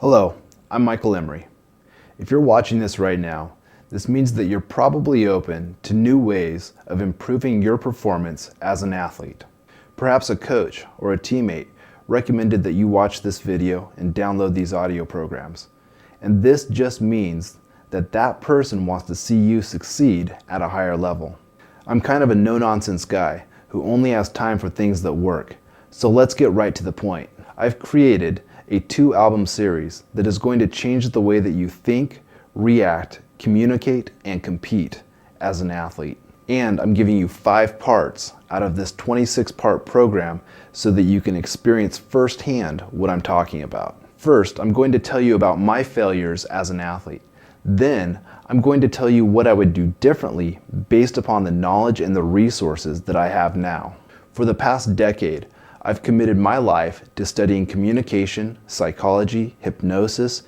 Hello, I'm Michael Emery. If you're watching this right now, this means that you're probably open to new ways of improving your performance as an athlete. Perhaps a coach or a teammate recommended that you watch this video and download these audio programs. And this just means that that person wants to see you succeed at a higher level. I'm kind of a no-nonsense guy who only has time for things that work. So let's get right to the point. I've created a 2-album series that is going to change the way that you think, react, communicate, and compete as an athlete. And I'm giving you 5 parts out of this 26-part program so that you can experience firsthand what I'm talking about. First, I'm going to tell you about my failures as an athlete. Then, I'm going to tell you what I would do differently based upon the knowledge and the resources that I have now. For the past decade, I've committed my life to studying communication, psychology, hypnosis,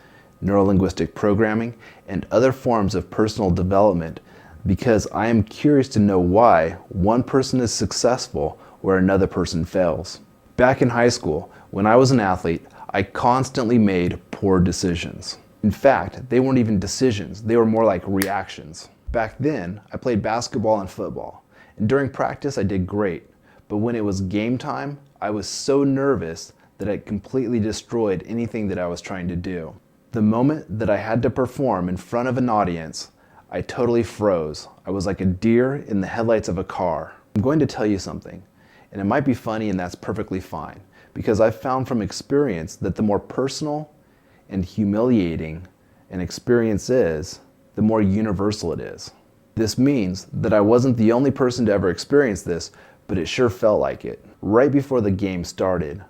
neurolinguistic programming, and other forms of personal development because I am curious to know why one person is successful where another person fails. Back in high school, when I was an athlete, I constantly made poor decisions. In fact, they weren't even decisions, they were more like reactions. Back then, I played basketball and football, and during practice I did great, but when it was game time, I was so nervous that it completely destroyed anything that I was trying to do. The moment that I had to perform in front of an audience, I totally froze. I was like a deer in the headlights of a car. I'm going to tell you something, and it might be funny, and that's perfectly fine, because I've found from experience that the more personal and humiliating an experience is, the more universal it is. This means that I wasn't the only person to ever experience this, but it sure felt like it. Right before the game started,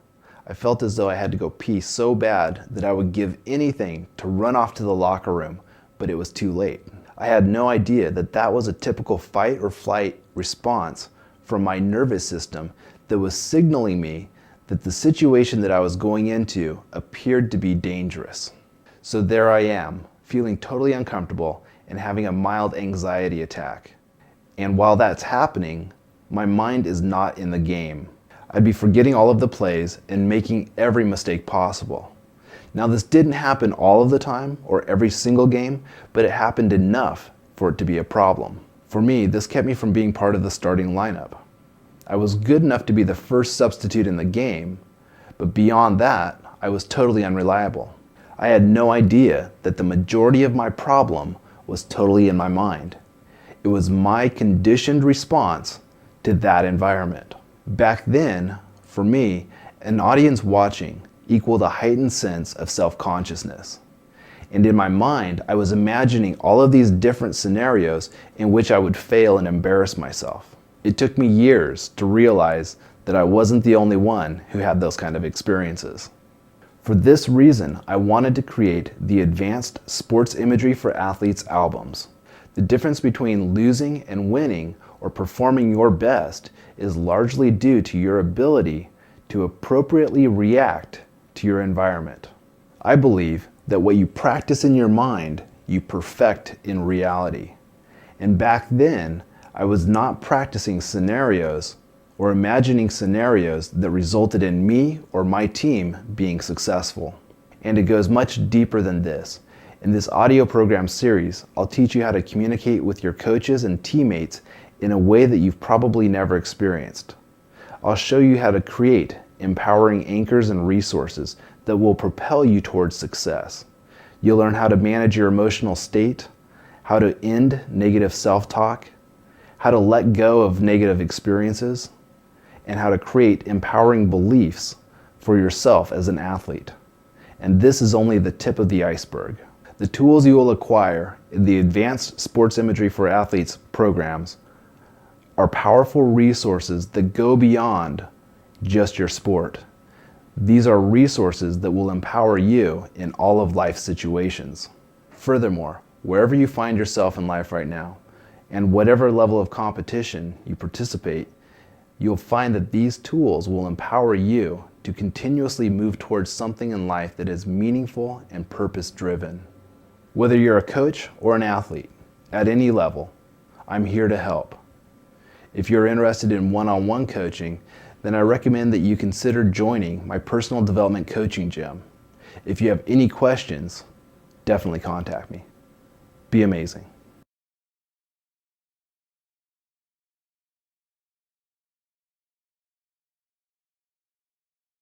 I felt as though I had to go pee so bad that I would give anything to run off to the locker room, but it was too late. I had no idea that that was a typical fight or flight response from my nervous system that was signaling me that the situation that I was going into appeared to be dangerous. So there I am, feeling totally uncomfortable and having a mild anxiety attack. And while that's happening, my mind is not in the game. I'd be forgetting all of the plays and making every mistake possible. Now, this didn't happen all of the time or every single game, but it happened enough for it to be a problem. For me, this kept me from being part of the starting lineup. I was good enough to be the first substitute in the game, but beyond that, I was totally unreliable. I had no idea that the majority of my problem was totally in my mind. It was my conditioned response to that environment. Back then, for me, an audience watching equaled a heightened sense of self-consciousness. And in my mind, I was imagining all of these different scenarios in which I would fail and embarrass myself. It took me years to realize that I wasn't the only one who had those kind of experiences. For this reason, I wanted to create the Advanced Sports Imagery for Athletes albums. The difference between losing and winning or performing your best is largely due to your ability to appropriately react to your environment. I believe that what you practice in your mind, you perfect in reality. And back then, I was not practicing scenarios or imagining scenarios that resulted in me or my team being successful. And it goes much deeper than this. In this audio program series, I'll teach you how to communicate with your coaches and teammates in a way that you've probably never experienced. I'll show you how to create empowering anchors and resources that will propel you towards success. You'll learn how to manage your emotional state, how to end negative self-talk, how to let go of negative experiences, and how to create empowering beliefs for yourself as an athlete. And this is only the tip of the iceberg. The tools you will acquire in the Advanced Sports Imagery for Athletes programs are powerful resources that go beyond just your sport. These are resources that will empower you in all of life's situations. Furthermore, wherever you find yourself in life right now, and whatever level of competition you participate, you'll find that these tools will empower you to continuously move towards something in life that is meaningful and purpose-driven. Whether you're a coach or an athlete, at any level, I'm here to help. If you're interested in one-on-one coaching, then I recommend that you consider joining my personal development coaching gym. If you have any questions, definitely contact me. Be amazing.